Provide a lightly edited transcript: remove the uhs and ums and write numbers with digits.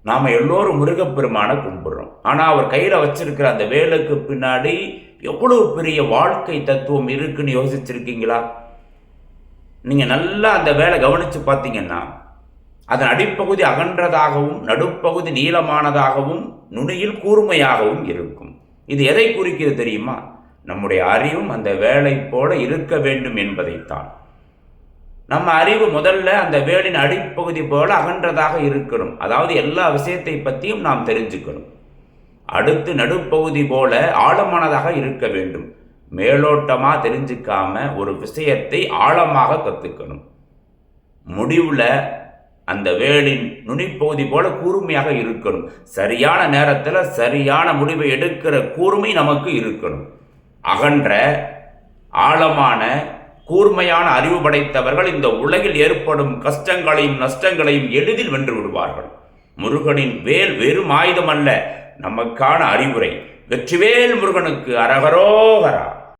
நாம் எல்லோரும் முருகப்பெருமானை கும்பிடுறோம். ஆனால் அவர் கையில் வச்சிருக்கிற அந்த வேலுக்கு பின்னாடி எவ்வளவு பெரிய வாழ்க்கை தத்துவம் இருக்குன்னு யோசிச்சிருக்கீங்களா? நீங்கள் நல்லா அந்த வேலை கவனித்து பார்த்தீங்கன்னா அதன் அடிப்பகுதி அகன்றதாகவும் நடுப்பகுதி நீளமானதாகவும் நுனியில் கூர்மையாகவும் இருக்கும். இது எதை குறிக்கிறது தெரியுமா? நம்முடைய அறிவும் அந்த வேலை போல இருக்க வேண்டும் என்பதைத்தான். நம்ம அறிவு முதல்ல அந்த வேலின் அடிப்பகுதி போல அகன்றதாக இருக்கணும். அதாவது எல்லா விஷயத்தை பற்றியும் நாம் தெரிஞ்சுக்கணும். அடுத்து நடுப்பகுதி போல ஆழமானதாக இருக்க வேண்டும். மேலோட்டமாக தெரிஞ்சுக்காம ஒரு விஷயத்தை ஆழமாக கற்றுக்கணும். முடிவில் அந்த வேலின் நுனிப்பகுதி போல கூர்மையாக இருக்கணும். சரியான நேரத்தில் சரியான முடிவை எடுக்கிற கூர்மை நமக்கு இருக்கணும். அகன்ற ஆழமான கூர்மையான அறிவு படைத்தவர்கள் இந்த உலகில் ஏற்படும் கஷ்டங்களையும் நஷ்டங்களையும் எளிதில் வென்று விடுவார்கள். முருகனின் வேல் வெறும் ஆயுதம் அல்ல, நமக்கான அறிவுரை. வெற்றிவேல் முருகனுக்கு அரகரோகரா.